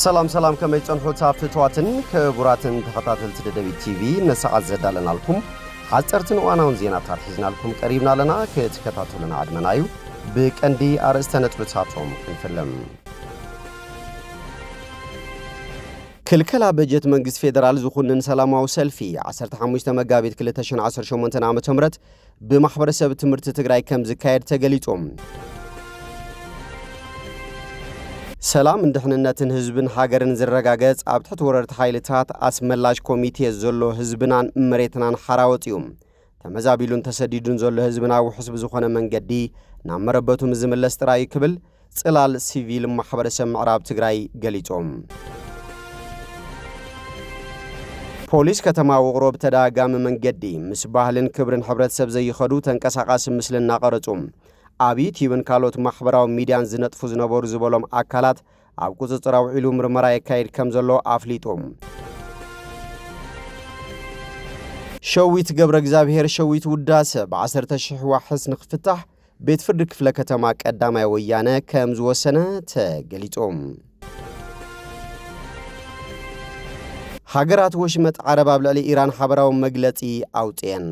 ሰላም ከመይ ጸንሑ ታፍትዋትን ከቡራትን ተኸታተልቲ ደደቢት ቲቪ ነሰዓት ዘዳለናልኩም ሓጸርትን ዋናውን ዜናታት ሒዝናልኩም ቀሪብና ለና ክትከታተሉና አድመናዩ ብቀንዲ አርእስተ ነጥብታቶም ክንፍለም ክልከላ በጀት መንግስት ፌደራል ዝኹንን ሰላማዊ ሰልፊ 15 መጋቢት 2018 ዓ.ም ብማሕበረሰብ ትምህርቲ ትግራይ ከም ዝካየድ ተገሊጾም ሰላም እንድሕንነትን ህዝብን ሃገርን ዝረጋገጽ ኣብ ትሕቲ ወረርቲ ሓይልታት ኣስመላሽ ኮሚቴ ዘሎ ህዝብናን መሬትናን ሓራወጥዮም ተመዛቢሉን ተሰዲዱን ዘሎ ህዝብና ውሕስ ብዝኾነ መንገዲ ናብ መረበቱ ዝምለስ ጥራይ ክብል ጽላል ሲቪል ማሕበረሰብ ምዕራብ ትግራይ ገሊጾም ፖሊስ ከተማ ውቕሮ ብተደጋጋሚ መንገዲ ምስ ባህልን ክብርን ሕብረተሰብ ዘይኸዱ ተንቀሳቃሲ ምስሊ እናቀረጹም አቢት ይብን ካልኦት ማሕበራዊ ሚድያን ዝነጥፉ ዝነበሩ ዝበሎም አካላት ኣብ ቁጽጽር አውዒሉ ምርመራ የካይድ ከም ዘሎ አፍሊጦም ሸዊት ገብረ እግዚአብሔር ሸዊት ውዳሰ ብ10,000 ዋሕስ ንኽፍታሕ ቤት ፍርዲ ክፍለ ከተማ ቀዳማይ ወያነ ከም ዝወሰነ ተገሊጾም ሃገራት ወሽመጥ ዓረብ ኣብ ልዕሊ ኢራን ሓበራዊ መግለጺ ኣውጽየን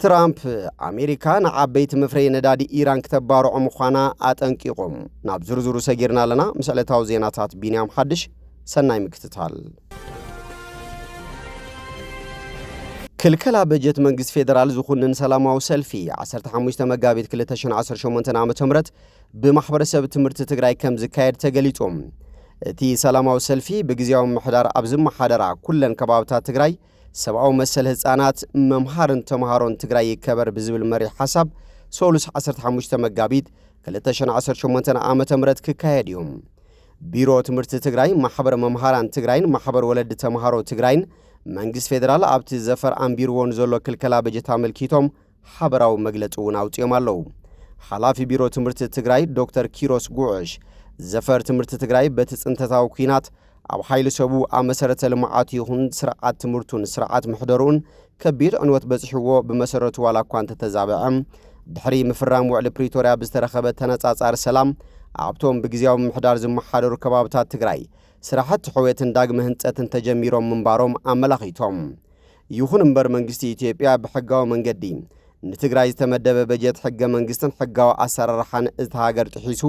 ትራምፕ አሜሪካ ንዓበይቲ መፍረይ ነዳዲ ኢራን ከተባርዖ ምዃና አጠንቂቆም ናብ ዝርዝሩ ሰጊርና ለና ምስዕለታዊ ዜናታት ቢንያም ሓድሽ ሰናይ ምክትታል ክልከላ በጀት መንግስት ፌደራል ዝኹንን ሰላማዊ ሰልፊ 15 መጋቢት 2018 ዓ.ም ብማሕበረሰብ ትምህርቲ ትግራይ ከም ዝካየድ ተገሊጾም እቲ ሰላማዊ ሰልፊ ብግዚያዊ ምሕዳር ኣብ ዝመሓደራ ኩለን ከባብታት ትግራይ ሰብአው መሰል ህፃናት መምሃርን ተምሃሮን ትግራይ ይከበር ብዝብል መሪ ሓሳብ ሶሉስ 15 መጋቢት 2018 ዓመተ ምህረት ክካየድ እዮም ቢሮ ትምህርቲ ትግራይ ማሕበር መምሃራን ትግራይን ማሕበር ወለዲ ተምሃሮ ትግራይን መንግስት ፌደራል ኣብቲ ዘፈር ኣንቢርዎን ዘሎ ክልከላ በጀት አመልኪቶም ሓበራዊ መግለጺ እውን ኣውጽኦም ኣለዉ ሓላፊ ቢሮ ትምህርቲ ትግራይ ዶክተር ኪሮስ ጉዕሽ ዘፈር ትምህርቲ ትግራይ በቲ ጽንተታዊ ኩናት ኣብ ሓይሊ ሰቡ ኣብ መሰረተ ልምዓት ይኹን ስርዓት ትምህርቱን ስርዓት ምሕደሩን ከቢድ ዕንወት በጽሕዎ ብመሰረቱ ዋላ እኳ እንተተዛብዐ ድሕሪ ምፍራም ውዕሊ ፕሪቶርያ ብዝተረኸበ ተነጻጻሪ ሰላም ኣብቶም ብግዚያዊ ምሕዳር ዝመሓደሩ ከባብታት ትግራይ ስራሕቲ ሕወትን ዳግመ ህንጸትን ተጀሚሮም ምንባሮም ኣመላኺቶም ይኹን እምበር መንግስቲ ኢትዮጵያ ብሕጋዊ መንገዲ ንትግራይ ዝተመደበ በጀት ሕገ መንግስትን ሕጋዊ ኣሰራርሓን እቲ ሃገር ጥሒሱ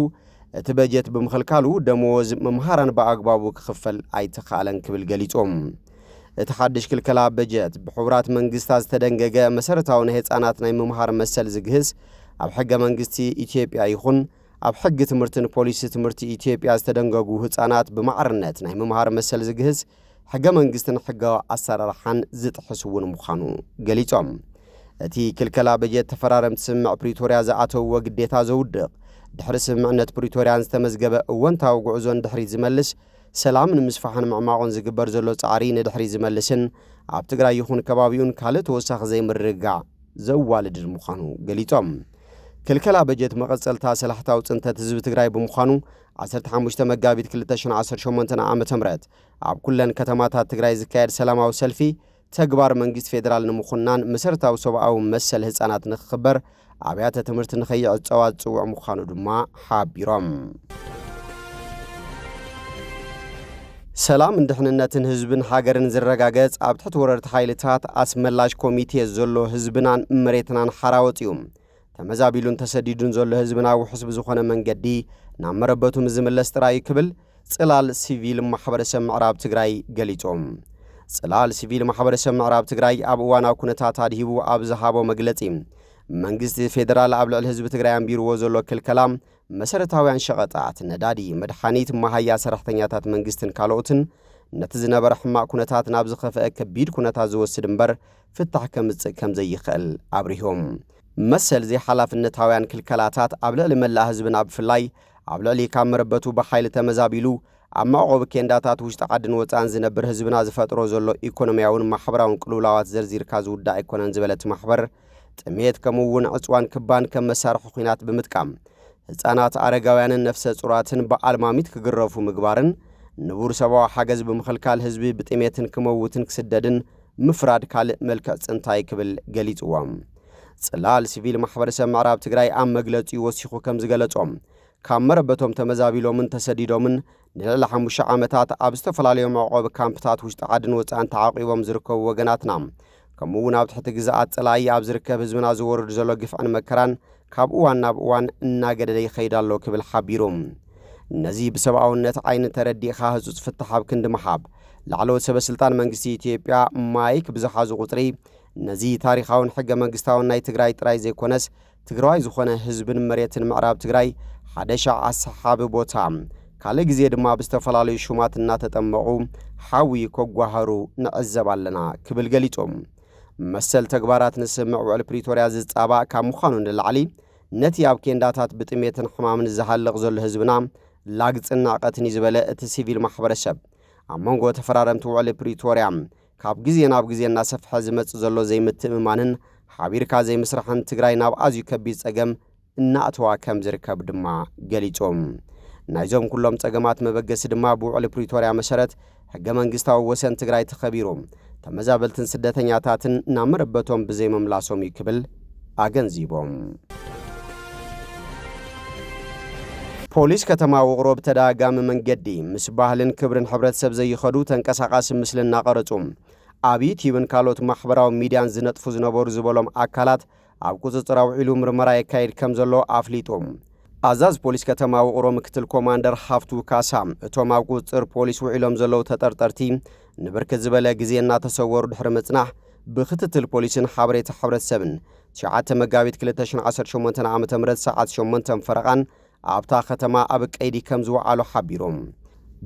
እቲ በጀት ብምኽልካሉ ደሞዝ መምሃራን በአግባቡ ክኽፈል ኣይተኻለን ክብል ገሊጾም እቲ ሓድሽ ክልከላ በጀት ብሕቡራት መንግስታት ዝተደንገገ መሰረታዊ ናይ ህፃናት ናይ ምምሃር መሰል ዝግህዝ ኣብ ሕገ መንግስቲ ኢትዮጵያ ይኹን ኣብ ሕጊ ትምህርትን ፖሊሲ ትምህርቲ ኢትዮጵያ ዝተደንገጉ ህፃናት ብማዕርነት ናይ ምምሃር መሰል ዝግህዝ ሕገ መንግስትን ሕጋዊ ኣሰራርሓን ዝጥሕስ እውን ምዃኑ ገሊጾም እቲ ክልከላ በጀት ተፈራረምቲ ስምዕ ፕሪቶርያ ዝኣተውዎ ግዴታ ዘውድቕ ድሕሪ ስምዕነት ፕሪቶርያን ዝተመዝገበ እወንታዊ ጉዕዞን ድሕሪ ዝመልስ ሰላም ንምስፋሕን ምዕማቆን ዝግበር ዘሎ ጻዕሪ ንድሕሪ ዝመልስን ኣብ ትግራይ ይኹን ከባቢኡን ካልእ ተወሳኺ ዘይምርግጋዕ ዘዋልድን ምዃኑ ገሊጾም ክልከላ በጀት መቐጸልታ ሰላሕታዊ ጽንተት ህዝቢ ትግራይ ብምዃኑ 15 መጋቢት 2018 ዓ.ም ኣብ ኩለን ከተማታት ትግራይ ዝካየድ ሰላማዊ ሰልፊ ተግባር መንግስት ፌደራል ንምኹናን መሰረታዊ ሰብአዊ መሰል ህፃናት ንኽኽበር ኣብያተ ትምህርቲ ንኸይዕጸዋ ዝጽውዕ ምዃኑ ድማ ሓቢሮም ሰላም እንድሕንነትን ህዝብን ሃገርን ዝረጋገጽ ኣብ ትሕቲ ወረርቲ ሓይልታት ኣስመላሽ ኮሚቴ ዘሎ ህዝብናን መሬትናን ሓራወጥዮም ተመዛቢሉን ተሰዲዱን ዘሎ ህዝብና ውሕስ ብዝኾነ መንገዲ ናብ መረበቱ ዝምለስ ጥራይ ክብል ጽላል ሲቪል ማሕበረሰብ ምዕራብ ትግራይ ገሊጾም ጽላል ሲቪል ማሕበረሰብ ምዕራብ ትግራይ ኣብ እዋናዊ ኩነታት ኣድሂቡ ኣብ ዝሃቦ መግለጺ መንግስቲ ፌደራል ኣብ ልዕሊ ህዝቢ ትግራይ ኣንቢርዎ ዘሎ ክልከላ መሰረታውያን ሸቐጣት ነዳዲ መድሓኒት ማሃያ ሰራሕተኛታት መንግስትን ካልኦትን ነቲ ዝነበረ ሕማቅ ኩነታት ናብ ዝኸፍአ ከቢድ ኩነታት ዝወስድ እምበር ፍታሕ ከምጽእ ከም ዘይኽእል ኣብሪሆም መሰል ዘይሓላፍነታውያን ክልከላታት ኣብ ልዕሊ መላእ ህዝብና ብፍላይ ኣብ ልዕሊ ካብ መረበቱ ብሓይሊ ተመዛቢሉ ኣብ መዕቆቢ ኬንዳታት ውሽጢ ዓድን ወፃን ዝነብር ህዝብና ዝፈጥሮ ዘሎ ኢኮኖሚያውን ማሕበራውን ቅልውላዋት ዘርዚርካ ዝውዳእ ኣይኮነን ዝበለት ማሕበር ጥሜት ከምውን ዕፅዋን ክባን ከም መሳርሒ ኩናት ብምጥቃም ህፃናት አረጋውያንን ነፍሰ ጹራትን በአልማሚት ክግረፉ ምግባርን ንቡር ሰብአዊ ሓገዝ ብምኽልካል ህዝቢ ብጥሜትን ክመውትን ክስደድን ምፍራድ ካልእ መልክዕ ጽንታይ ክብል ገሊጽዎም ጽላል ሲቪል ማሕበረሰብ ምዕራብ ትግራይ ኣብ መግለጺ ወሲኹ ከም ዝገለጾም ካመረበቶም ተመዛቢሎምን ተሰዲዶምን ንልዕሊ 5 ዓመታት ኣብ ዝተፈላለዩ መዕቆቢ ካምፕታት ውሽጢ ዓድን ወፃእን ተዓቂቦም ዝርከቡ ወገናትና ከምኡውን ኣብ ትሕቲ ግዝኣት ጽላኢ ኣብ ዝርከብ ህዝብና ዝወርድ ዘሎ ግፍዕን መከራን ካብ እዋን ናብ እዋን እናገደደ ይኸይድ ኣሎ ክብል ሓቢሩ ነዚ ብሰብኣውነት ዓይኒ ተረዲእኻ ህጹጽ ፍትሕ ኣብ ክንዲ ምሓብ ላዕለዎት ሰበስልጣን መንግስቲ ኢትዮጵያ ማይክ ብዝሓዙ ቁጽሪ ነዚ ታሪኻውን ሕገ መንግስታውን ናይ ትግራይ ጥራይ ዘይኮነስ ትግራዋይ ዝኾነ ህዝብን መሬትን ምዕራብ ትግራይ ሓደሻ ኣሰሓቢ ቦታ ካልእ ግዜ ድማ ብዝተፈላለዩ ሹማት እናተጠመቑ ሓዊ ከጓሃሩ ንዕዘብ ኣለና ክብል ገሊፆም መሰል ተግባራት ንስምዕ ውዕል ፕሪቶርያ ዝጻባእ ካብ ምዃኑ ንላዕሊ ነቲ ኣብ ኬንዳታት ብጥሜትን ሕማምን ዝሃልቕ ዘሎ ህዝብና ላግፅን ናቐትን ዝበለ እቲ ሲቪል ማሕበረሰብ ኣብ መንጎ ተፈራረምቲ ውዕል ፕሪቶርያ ካብ ግዜ ናብ ግዜ እናሰፍሐ ዝመጽእ ዘሎ ዘይምትእምማንን ሓቢርካ ዘይምስራሕን ትግራይ ናብ ኣዝዩ ከቢድ ጸገም እናእተዋ ከም ዝርከብ ድማ ገሊፆም ናይዞም ኩሎም ጸገማት መበገሲ ድማ ብውዕል ፕሪቶርያ መሰረት ሕገ መንግስታዊ ወሰን ትግራይ ተኸቢሩ ተመዛበልትን ስደተኛታትን ናብ መረበቶም ብዘይመምላሶም እዩ ክብል ኣገንዚቦም ፖሊስ ከተማ ውቕሮ ብተደጋጋሚ መንገዲ ምስ ባህልን ክብርን ሕብረተሰብ ዘይኸዱ ተንቀሳቓሲ ምስሊ እናቐረጹ ኣብ ዩቲዩብን ካልኦት ማሕበራዊ ሚድያን ዝነጥፉ ዝነበሩ ዝበሎም ኣካላት ኣብ ቁፅፅር አውዒሉ ምርመራ የካይድ ከም ዘሎ ኣፍሊጦም ኣዛዝ ፖሊስ ከተማ ውቕሮ ምክትል ኮማንደር ሃፍቱ ካሳ እቶም ኣብ ቁፅፅር ፖሊስ ውዒሎም ዘለው ተጠርጠርቲ ንብርክት ዝበለ ግዜ እናተሰወሩ ድሕሪ ምጽናሕ ብክትትል ፖሊስን ሓበሬታ ሕብረተሰብን 9 መጋቢት 2018 ዓ.ም ሰዓት 8 ፈረቓን ኣብታ ከተማ ኣብ ቀይዲ ከም ዝወዓሉ ሓቢሮም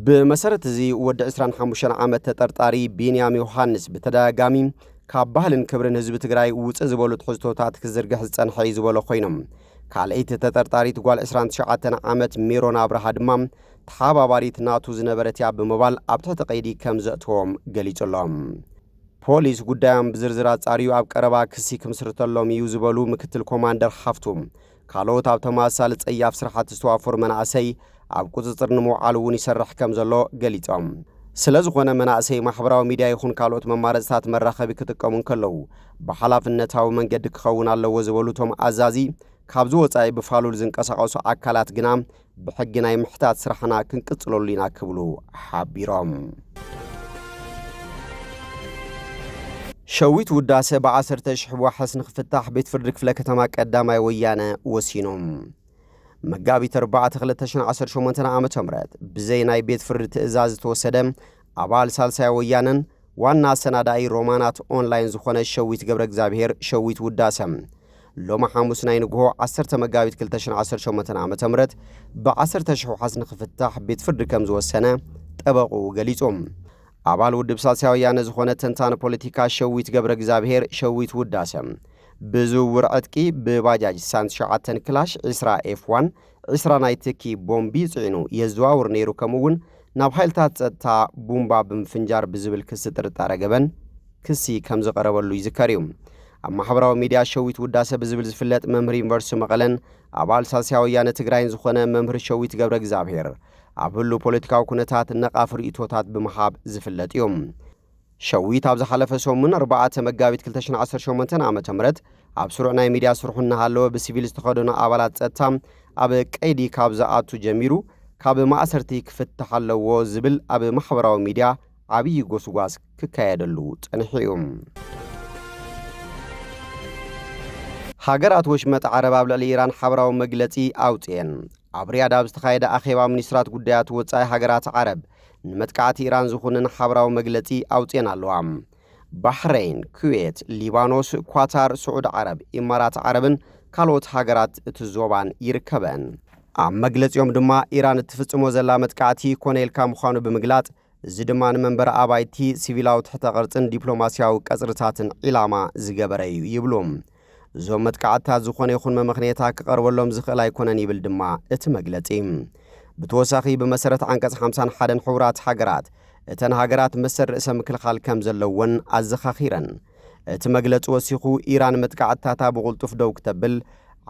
ብመሰረት እዚ ወዲ 25 ዓመት ተጠርጣሪ ቢንያም ዮሐንስ በተደጋጋሚ ካብ ባህልን ክብርን ህዝቢ ትግራይ ውጽእ ዝበሉ ትሕዝቶታት ክዝርግሕ ዝጸንሐ ዝበሎ ኮይኖም ካልአይቲ ተጠርጣሪት ጓል 29 ዓመት ሜሮን አብርሃ ድማ ተሓባባሪት ናቱ ዝነበረት ያ ብምባል ኣብ ትሕቲ ቀይዲ ከም ዘእትዎም ገሊጾሎም ፖሊስ ጉዳዮም ብዝርዝር ኣጻሪዩ ኣብ ቀረባ ክሲ ክምስርተሎም እዩ ዝበሉ ምክትል ኮማንደር ሃፍቱም ካልኦት ኣብ ተመሳሳሊ ጸያፍ ስራሕቲ ዝተዋፈሩ መናእሰይ ኣብ ቁፅፅር ንምውዓል እውን ይሰርሕ ከም ዘሎ ገሊጾም ስለዝኾነ መናእሰይ ማሕበራዊ ሚድያ ይኹን ካልኦት መማረፅታት መራኸቢ ክጥቀሙ ከለዉ ብሓላፍነታዊ መንገዲ ክኸውን ኣለዎ ዝበሉቶም ኣዛዚ ካብዚ ወጻኢ ብፋሉል ዝንቀሳቐሱ ኣካላት ግና ብሕጊ ናይ ምሕታት ስራሕና ክንቅጽለሉ ኢና ክብሉ ሓቢሮም ሸዊት ውዳሴ ብ10,000 ዋሕስ ንኽፍታሕ ቤት ፍርዲ ክፍለ ከተማ ቀዳማይ ወያነ ወሲኖም መጋቢት 4 2018 ዓ.ም ብዘይ ናይ ቤት ፍርዲ ትእዛዝ ተወሰደ ኣባል ሳልሳይ ወያነን ዋና ሰናዳኢ ሮማናት ኦንላይን ዝኾነ ሸዊት ገብረ እግዚአብሔር ሸዊት ውዳሴ ሎማ ሐሙስ ናይ ንግሆ 10 መጋቢት 2018 ዓ.ም ብ10,000 ዋሕስ ንኽፍታሕ ቤት ፍርዲ ከም ዝወሰነ ጠበቁ ገሊጾም ኣባል ውድብ ሳልሳይ ወያነ ዝኾነ ተንታነ ፖለቲካ ሸዊት ገብረ እግዚአብሔር ሸዊት ውዳሴ ብዝውውር ዕጥቂ ብባጃጅ 69 ክላሽ 20 F1 20 ናይ ትኪ ቦምቢ ጽዒኑ የዘዋውር ነይሩ ከምኡውን ናብ ሓይልታት ጸጥታ ቡምባ ብምፍንጃር ብዝብል ክስ ጥርጣረ ገበን ክሲ ከም ዝቐረበሉ ይዝከር እዩ ኣብ ማሕበራዊ ሚድያ ሸዊት ውዳሴ ብዝብል ዝፍለጥ መምህር ዩኒቨርሲቲ መቐለን ኣባል ሳልሳይ ወያነ ትግራይን ዝኾነ መምህር ሸዊት ገብረ እግዚአብሔር ኣብ ህሉ ፖለቲካዊ ኩነታት ነቓፍ ርእቶታት ብምሃብ ዝፍለጥ እዮም ሸዊት ኣብ ዝሓለፈ ሰሙን 4 መጋቢት 2018 ዓ.ም ኣብ ስሩዕ ናይ ሚድያ ስርሑ እናሃለወ ብሲቪል ዝተኸደኑ ኣባላት ጸጥታ ኣብ ቀይዲ ካብ ዝኣቱ ጀሚሩ ካብ ማእሰርቲ ክፍትሕ ኣለዎ ዝብል ኣብ ማሕበራዊ ሚድያ ዓብዪ ጎስጓስ ክካየደሉ ጸኒሑ እዩ ሃገራት ወሽመጥ ዓረብ ኣብ ልዕሊ ኢራን ሓበራዊ መግለጺ ኣውፅአን ኣብ ሪያድ ኣብ ዝተኻየደ ኣኼባ ሚኒስትራት ጉዳያት ወጻኢ ሃገራት ዓረብ ንመጥቃዕቲ ኢራን ዝኾነን ሓበራዊ መግለጺ ኣውፅአን ኣለዋ ባህሬን ኩዌት ሊባኖስ ኳታር ስዑድ ዓረብ ኢማራት ዓረብን ካልኦት ሃገራት እቲ ዞባን ይርከበን ኣብ መግለጺኦም ድማ ኢራን እትፍጽሞ ዘላ መጥቃዕቲ ኮነልካ ምዃኑ ብምግላጽ እዚ ድማ ንመንበረ ኣባይቲ ሲቪላዊ ትሕተ ቅርጽን ዲፕሎማስያዊ ቀጽርታትን ዒላማ ዝገበረ እዩ ይብሎም እዞም መጥቃዕትታት ዝኾነ ይኹን መምኽንያታት ክቐርበሎም ዝኽእል ኣይኮነን ይብል ድማ እቲ መግለጺ ብተወሳኺ ብመሰረት አንቀጽ 51 ሕቡራት ሃገራት እተን ሃገራት መሰል ርእሰ ምክልኻል ከም ዘለወን ኣዘኻኺረን እቲ መግለጺ ወሲኹ ኢራን መጥቃዕትታታ ብቕልጡፍ ደው ክተብል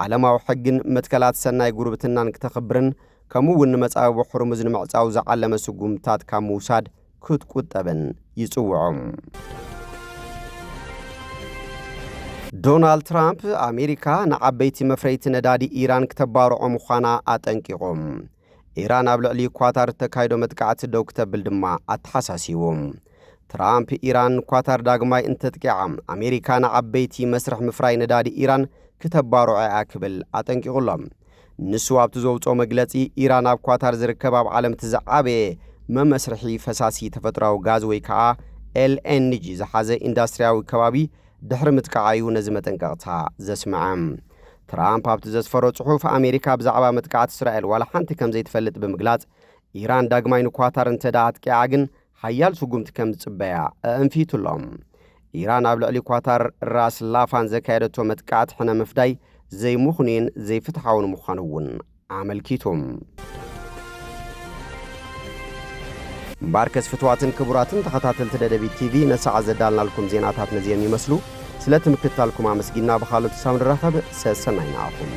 ዓለማዊ ሕግን መትከላት ሰናይ ጉርብትናን ክተኽብርን ከምኡውን ንመጻወቢ ሕርሙዝ ንምዕጻው ዝዓለመ ስጉምታት ካብ ምውሳድ ክትቁጠብን ይጽውዖም ዶናልድ ትራምፕ አሜሪካ ንዓበይቲ መፍረይቲ ነዳዲ ኢራን ክተባርዖ ምዃና አጠንቂቖም ኢራን ኣብ ልዕሊ ኳታር ተካይዶ መጥቃዕቲ ደው ክተብል ድማ ኣተሓሳሲቦም ትራምፕ ኢራን ኳታር ዳግማይ እንተጥቂዓ አሜሪካ ንዓበይቲ መስርሕ ምፍራይ ነዳዲ ኢራን ክተባርዖ ክብል አጠንቂቑሎም ንሱ ኣብቲ ዘውፅኦ መግለጺ ኢራን ኣብ ኳታር ዝርከብ ኣብ ዓለም ትዝዓበየ መመስርሒ ፈሳሲ ተፈጥሮኣዊ ጋዝ ወይ ከዓ LNG ዝሓዘ ኢንዱስትርያዊ ከባቢ ድሕሪ ምጥቃዓዩ ነዚ መጠንቀቕታ ዘስምዐም ትራምፕ ኣብቲ ዘስፈሮ ጽሑፍ አሜሪካ ብዛዕባ መጥቃዕቲ እስራኤል ዋላ ሓንቲ ከም ዘይትፈልጥ ብምግላጽ ኢራን ዳግማይ ንኳታር እንተዳ ኣጥቂዓ ግን ሓያል ስጉምቲ ከም ዝጽበያ ኣንፊቱሎም ኢራን ኣብ ልዕሊ ኳታር ራስ ላፋን ዘካየደቶ መጥቃዕቲ ሕነ ምፍዳይ ዘይምኹንን ዘይፍትሓውን ምዃኑ እውን ኣመልኪቶም ባርከስ ፍትዋትን ክቡራትን ተኸታተልቲ ደደቢት ቲቪ ነሰዓ ዘዳልናልኩም ዜናታት ነዚኦም ይመስሉ ስለ ትምክትታልኩም ኣመስጊና ብኻልኦት ሳብ ንራኸብ ሰናይ ናኹም